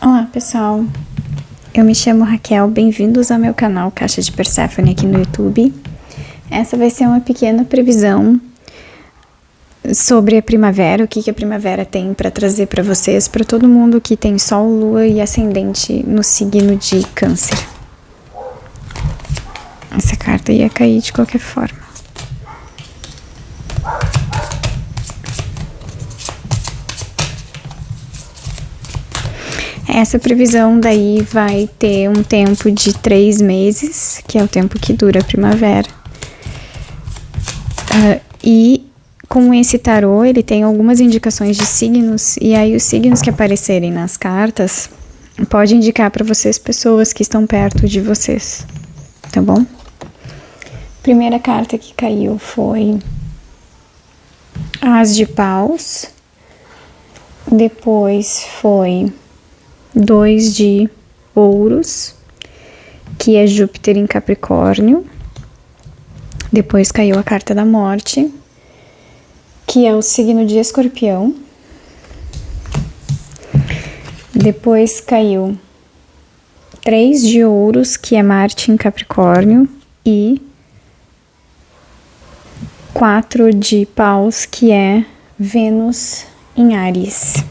Olá pessoal, eu me chamo Raquel, bem-vindos ao meu canal Caixa de Perséfone aqui no YouTube. Essa vai ser uma pequena previsão sobre a primavera, o que a primavera tem para trazer para vocês, para todo mundo que tem Sol, Lua e Ascendente no signo de Câncer. Essa carta ia cair de qualquer forma. Essa previsão daí vai ter um tempo de 3 meses, que é o tempo que dura a primavera. E com esse tarô, ele tem algumas indicações de signos, e aí os signos que aparecerem nas cartas pode indicar para vocês pessoas que estão perto de vocês, tá bom? Primeira carta que caiu foi As de Paus, depois foi 2 de Ouros, que é Júpiter em Capricórnio. Depois caiu a carta da Morte, que é o signo de Escorpião. Depois caiu 3 de Ouros, que é Marte em Capricórnio, e 4 de Paus, que é Vênus em Áries.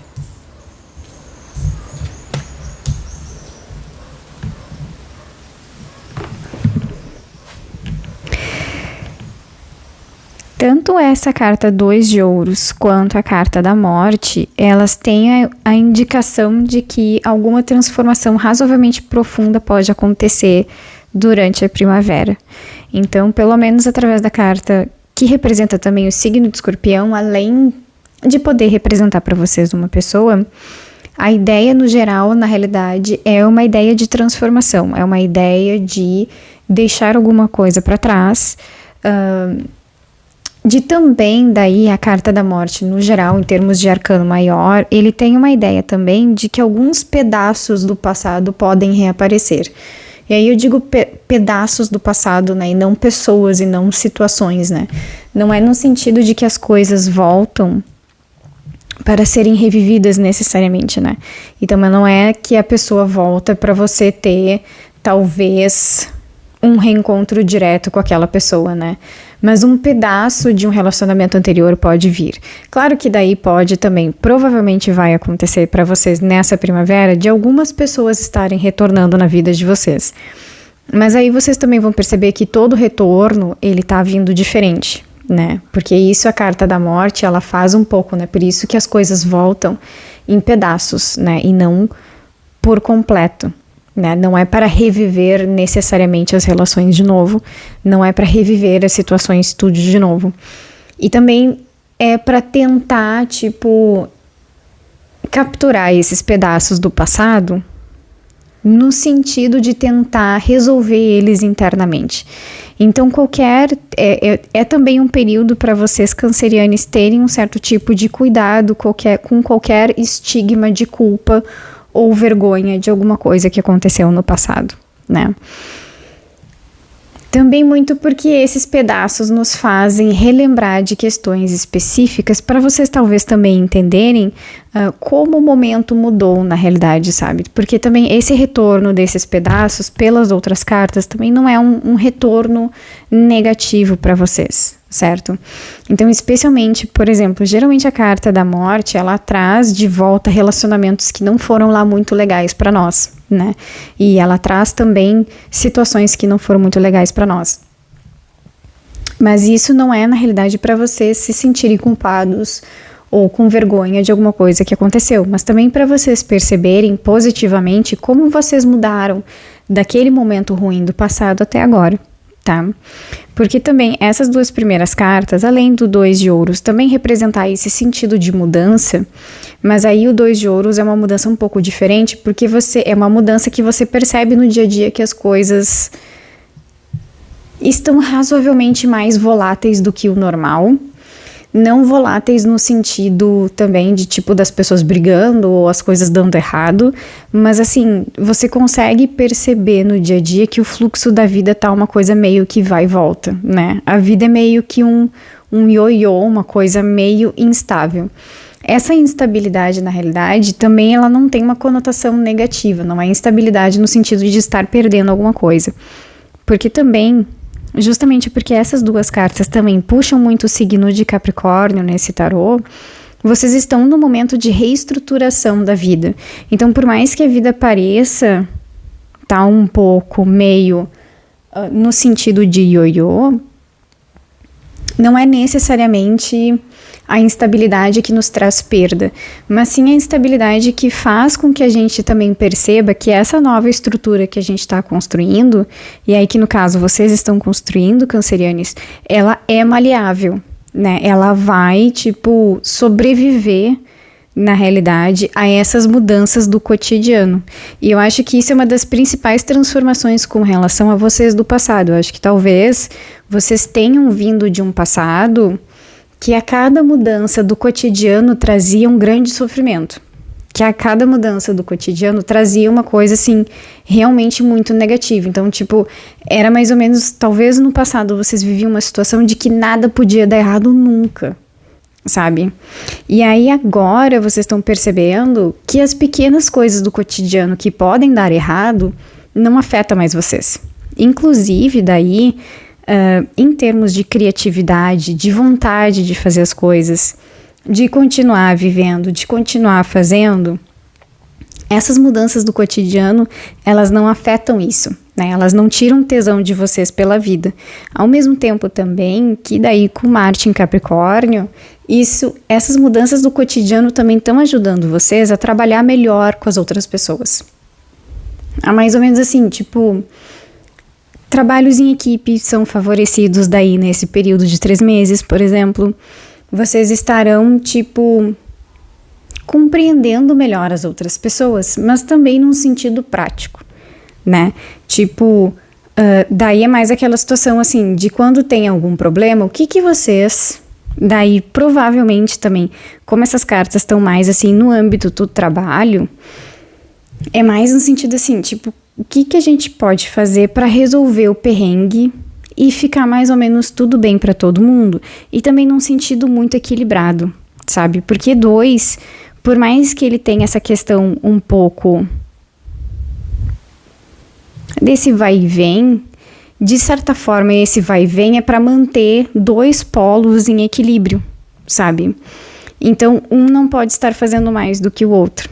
Tanto essa carta 2 de Ouros quanto a carta da Morte, elas têm a indicação de que alguma transformação razoavelmente profunda pode acontecer durante a primavera. Então, pelo menos através da carta que representa também o signo de Escorpião, além de poder representar para vocês uma pessoa, a ideia no geral, na realidade, é uma ideia de transformação, é uma ideia de deixar alguma coisa para trás, de também, daí, a carta da Morte, no geral, em termos de arcano maior, ele tem uma ideia também de que alguns pedaços do passado podem reaparecer. E aí eu digo pedaços do passado, né, e não pessoas e não situações, né. Não é no sentido de que as coisas voltam para serem revividas necessariamente, né. Então, não é que a pessoa volta para você ter, talvez, um reencontro direto com aquela pessoa, né? Mas um pedaço de um relacionamento anterior pode vir. Claro que daí pode também, provavelmente vai acontecer para vocês nessa primavera, de algumas pessoas estarem retornando na vida de vocês. Mas aí vocês também vão perceber que todo retorno, ele tá vindo diferente, né? Porque isso a carta da Morte, ela faz um pouco, né? Por isso que as coisas voltam em pedaços, né? E não por completo. Né? Não é para reviver necessariamente as relações de novo, não é para reviver as situações tudo de novo. E também é para tentar, capturar esses pedaços do passado no sentido de tentar resolver eles internamente. Então, é também um período para vocês cancerianos terem um certo tipo de cuidado com qualquer estigma de culpa ou vergonha de alguma coisa que aconteceu no passado, né? Também muito porque esses pedaços nos fazem relembrar de questões específicas para vocês talvez também entenderem como o momento mudou na realidade, sabe? Porque também esse retorno desses pedaços pelas outras cartas também não é um retorno negativo para vocês, certo? Então, especialmente, por exemplo, geralmente a carta da Morte, ela traz de volta relacionamentos que não foram lá muito legais para nós, né? E ela traz também situações que não foram muito legais para nós. Mas isso não é, na realidade, para vocês se sentirem culpados ou com vergonha de alguma coisa que aconteceu, mas também para vocês perceberem positivamente como vocês mudaram daquele momento ruim do passado até agora, tá? Porque também essas duas primeiras cartas, além do 2 de Ouros, também representar esse sentido de mudança, mas aí o 2 de Ouros é uma mudança um pouco diferente, porque é uma mudança que você percebe no dia a dia que as coisas estão razoavelmente mais voláteis do que o normal. Não voláteis no sentido também de das pessoas brigando ou as coisas dando errado, mas assim, você consegue perceber no dia a dia que o fluxo da vida tá uma coisa meio que vai e volta, né? A vida é meio que um ioiô, uma coisa meio instável. Essa instabilidade, na realidade, também ela não tem uma conotação negativa, não é instabilidade no sentido de estar perdendo alguma coisa. Porque também, justamente porque essas duas cartas também puxam muito o signo de Capricórnio nesse tarô, vocês estão no momento de reestruturação da vida. Então, por mais que a vida pareça tá um pouco meio no sentido de ioiô, não é necessariamente a instabilidade que nos traz perda, mas sim a instabilidade que faz com que a gente também perceba que essa nova estrutura que a gente está construindo, e aí que no caso vocês estão construindo, cancerianes, ela é maleável, né? Ela vai, sobreviver na realidade, a essas mudanças do cotidiano. E eu acho que isso é uma das principais transformações com relação a vocês do passado. Eu acho que talvez vocês tenham vindo de um passado que a cada mudança do cotidiano trazia um grande sofrimento. Que a cada mudança do cotidiano trazia uma coisa, assim, realmente muito negativa. Então, era mais ou menos, talvez no passado vocês viviam uma situação de que nada podia dar errado nunca, sabe? E aí agora vocês estão percebendo que as pequenas coisas do cotidiano que podem dar errado não afetam mais vocês. Inclusive, daí, em termos de criatividade, de vontade de fazer as coisas, de continuar vivendo, de continuar fazendo, essas mudanças do cotidiano, elas não afetam isso, né? Elas não tiram tesão de vocês pela vida. Ao mesmo tempo também que daí com Marte em Capricórnio, essas mudanças do cotidiano também estão ajudando vocês a trabalhar melhor com as outras pessoas. É mais ou menos assim, trabalhos em equipe são favorecidos daí nesse período de 3 meses, por exemplo. Vocês estarão, compreendendo melhor as outras pessoas, mas também num sentido prático, né? Daí é mais aquela situação, assim, de quando tem algum problema, o que vocês... Daí, provavelmente também, como essas cartas estão mais, assim, no âmbito do trabalho, é mais no sentido, assim, o que a gente pode fazer para resolver o perrengue e ficar mais ou menos tudo bem para todo mundo? E também num sentido muito equilibrado, sabe? Porque 2, por mais que ele tenha essa questão um pouco desse vai e vem, de certa forma esse vai e vem é para manter 2 polos em equilíbrio, sabe? Então, um não pode estar fazendo mais do que o outro.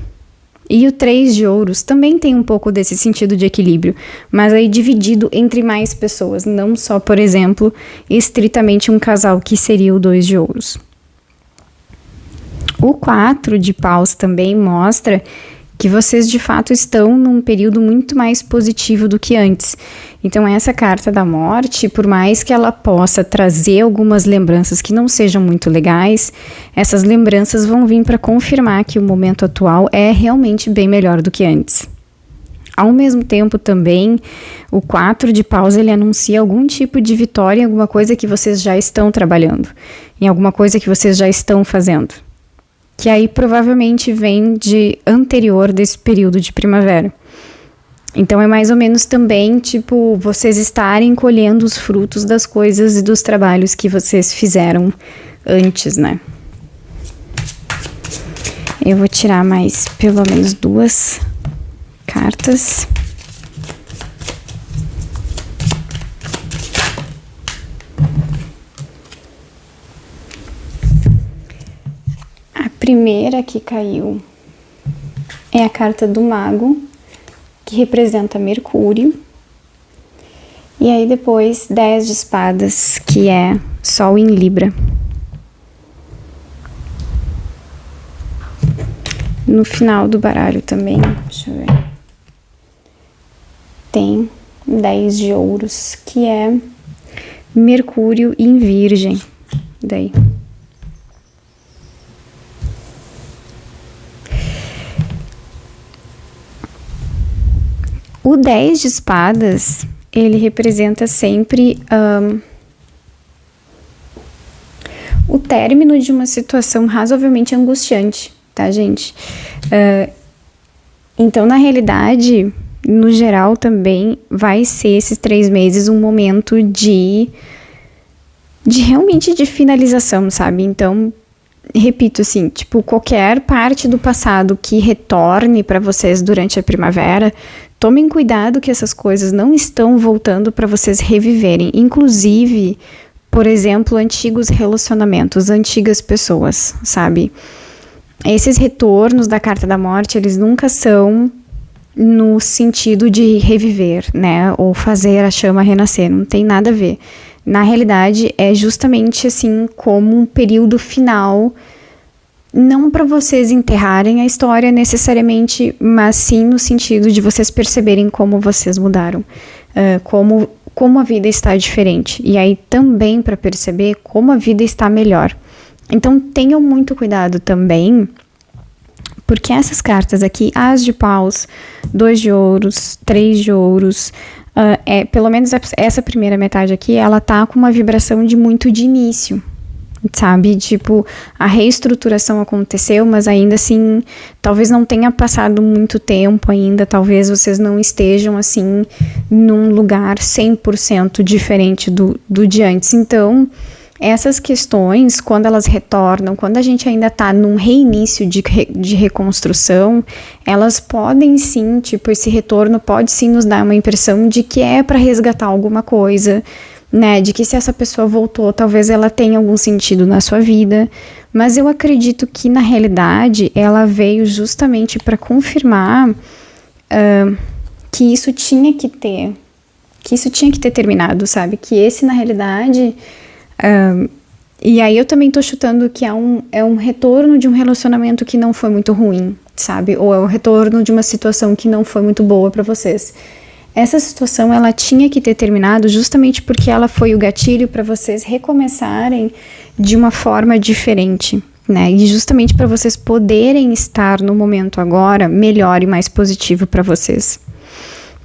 E o 3 de ouros também tem um pouco desse sentido de equilíbrio, mas aí dividido entre mais pessoas, não só, por exemplo, estritamente um casal que seria o 2 de ouros. O 4 de paus também mostra que vocês de fato estão num período muito mais positivo do que antes. Então essa carta da morte, por mais que ela possa trazer algumas lembranças que não sejam muito legais, essas lembranças vão vir para confirmar que o momento atual é realmente bem melhor do que antes. Ao mesmo tempo também, o 4 de paus ele anuncia algum tipo de vitória em alguma coisa que vocês já estão trabalhando, em alguma coisa que vocês já estão fazendo. Que aí provavelmente vem de anterior desse período de primavera. Então é mais ou menos também, vocês estarem colhendo os frutos das coisas e dos trabalhos que vocês fizeram antes, né? Eu vou tirar mais pelo menos 2 cartas. A primeira que caiu é a carta do Mago, que representa Mercúrio. E aí depois 10 de espadas, que é Sol em Libra. No final do baralho também, deixa eu ver, tem 10 de ouros, que é Mercúrio em Virgem. Daí. O 10 de espadas, ele representa sempre o término de uma situação razoavelmente angustiante, tá, gente? Então, na realidade, no geral também vai ser esses 3 meses um momento de realmente de finalização, sabe? Então, repito assim, tipo, qualquer parte do passado que retorne para vocês durante a primavera, tomem cuidado que essas coisas não estão voltando para vocês reviverem. Inclusive, por exemplo, antigos relacionamentos, antigas pessoas, sabe? Esses retornos da carta da morte, eles nunca são no sentido de reviver, né? Ou fazer a chama renascer, não tem nada a ver. Na realidade, é justamente assim como um período final, não para vocês enterrarem a história necessariamente, mas sim no sentido de vocês perceberem como vocês mudaram, como a vida está diferente. E aí também para perceber como a vida está melhor. Então tenham muito cuidado também, porque essas cartas aqui, As de Paus, 2 de Ouros, 3 de Ouros, pelo menos essa primeira metade aqui, ela tá com uma vibração de muito de início, sabe? Tipo, a reestruturação aconteceu, mas ainda assim, talvez não tenha passado muito tempo ainda, talvez vocês não estejam assim, num lugar 100% diferente do de antes. Então, essas questões, quando elas retornam, quando a gente ainda está num reinício de reconstrução, elas podem sim, tipo, esse retorno pode sim nos dar uma impressão de que é para resgatar alguma coisa, né? De que se essa pessoa voltou, talvez ela tenha algum sentido na sua vida. Mas eu acredito que, na realidade, ela veio justamente para confirmar que isso tinha que ter terminado, sabe? Que esse, na realidade... e aí eu também tô chutando que é um retorno de um relacionamento que não foi muito ruim, sabe? Ou é o retorno de uma situação que não foi muito boa para vocês. Essa situação, ela tinha que ter terminado justamente porque ela foi o gatilho para vocês recomeçarem de uma forma diferente, né? E justamente para vocês poderem estar no momento agora melhor e mais positivo para vocês.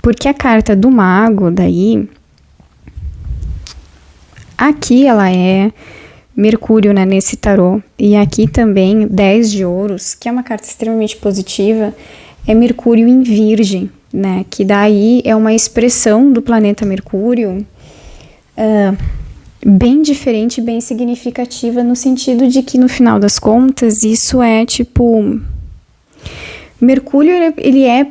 Porque a carta do mago daí... Aqui ela é Mercúrio, né, nesse tarô. E aqui também 10 de Ouros, que é uma carta extremamente positiva, é Mercúrio em Virgem, né? Que daí é uma expressão do planeta Mercúrio bem diferente, bem significativa, no sentido de que, no final das contas, isso é tipo... Mercúrio, ele é,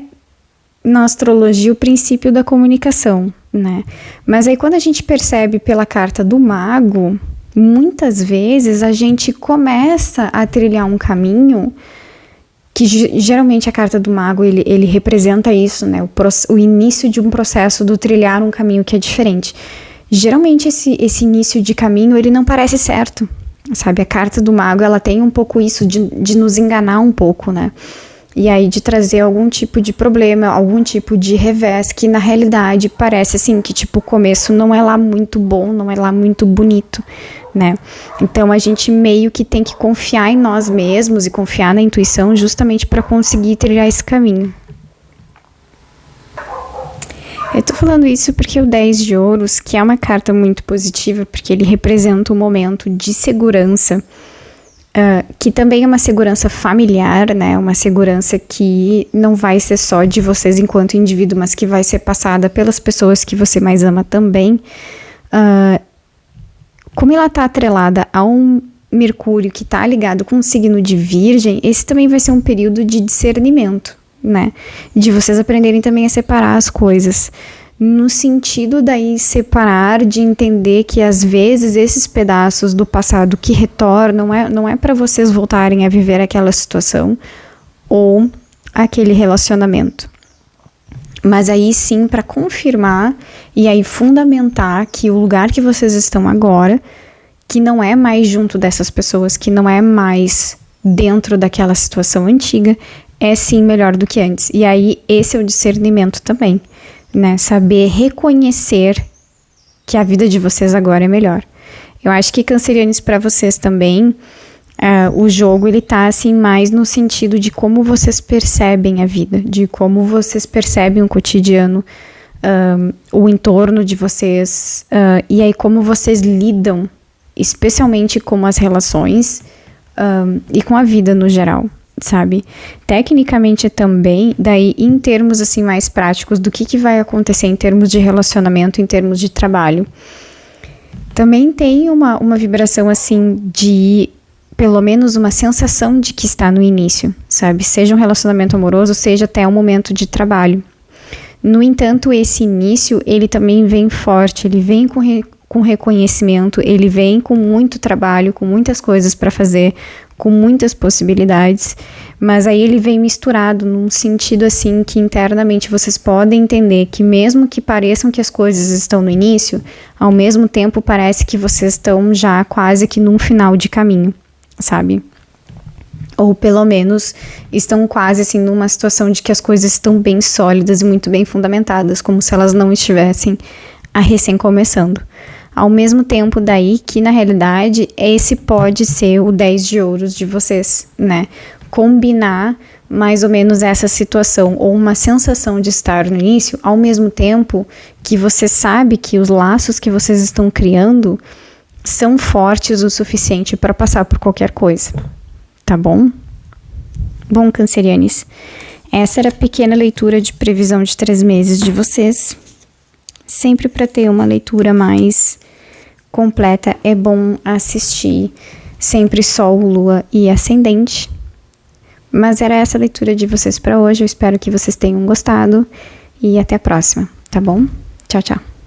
na astrologia, o princípio da comunicação, né? Mas aí quando a gente percebe pela carta do mago, muitas vezes a gente começa a trilhar um caminho que geralmente a carta do mago, ele representa isso, né? O início de um processo do trilhar um caminho que é diferente. Geralmente esse início de caminho, ele não parece certo, sabe? A carta do mago, ela tem um pouco isso de nos enganar um pouco, né? E aí de trazer algum tipo de problema, algum tipo de revés, que na realidade parece assim, que tipo o começo não é lá muito bom, não é lá muito bonito, né? Então a gente meio que tem que confiar em nós mesmos e confiar na intuição justamente para conseguir trilhar esse caminho. Eu tô falando isso porque o 10 de Ouros, que é uma carta muito positiva, porque ele representa um momento de segurança, que também é uma segurança familiar, né? Uma segurança que não vai ser só de vocês enquanto indivíduo, mas que vai ser passada pelas pessoas que você mais ama também. Como ela está atrelada a um Mercúrio que está ligado com o signo de Virgem, esse também vai ser um período de discernimento, né? De vocês aprenderem também a separar as coisas. No sentido daí separar, de entender que às vezes esses pedaços do passado que retornam não é para vocês voltarem a viver aquela situação ou aquele relacionamento. Mas aí sim para confirmar e aí fundamentar que o lugar que vocês estão agora, que não é mais junto dessas pessoas, que não é mais dentro daquela situação antiga, é sim melhor do que antes. E aí esse é o discernimento também, né? Saber reconhecer que a vida de vocês agora é melhor. Eu acho que cancerianos, para vocês também, o jogo ele tá assim mais no sentido de como vocês percebem a vida, de como vocês percebem o cotidiano, o entorno de vocês, e aí como vocês lidam, especialmente com as relações e com a vida no geral, sabe? Tecnicamente também, daí em termos assim mais práticos do que vai acontecer em termos de relacionamento, em termos de trabalho, também tem uma vibração assim de pelo menos uma sensação de que está no início, sabe? Seja um relacionamento amoroso, seja até um momento de trabalho. No entanto, esse início, ele também vem forte, ele vem com reconhecimento, ele vem com muito trabalho, com muitas coisas para fazer, com muitas possibilidades, mas aí ele vem misturado num sentido assim que internamente vocês podem entender que mesmo que pareçam que as coisas estão no início, ao mesmo tempo parece que vocês estão já quase que num final de caminho, sabe? Ou pelo menos estão quase assim numa situação de que as coisas estão bem sólidas e muito bem fundamentadas, como se elas não estivessem a recém começando. Ao mesmo tempo daí que na realidade esse pode ser o 10 de ouros de vocês, né? Combinar mais ou menos essa situação ou uma sensação de estar no início, ao mesmo tempo que você sabe que os laços que vocês estão criando são fortes o suficiente para passar por qualquer coisa. Tá bom? Bom, cancerianes, essa era a pequena leitura de previsão de 3 meses de vocês. Sempre para ter uma leitura mais completa, é bom assistir sempre Sol, Lua e Ascendente. Mas era essa a leitura de vocês para hoje. Eu espero que vocês tenham gostado e até a próxima, tá bom? Tchau, tchau.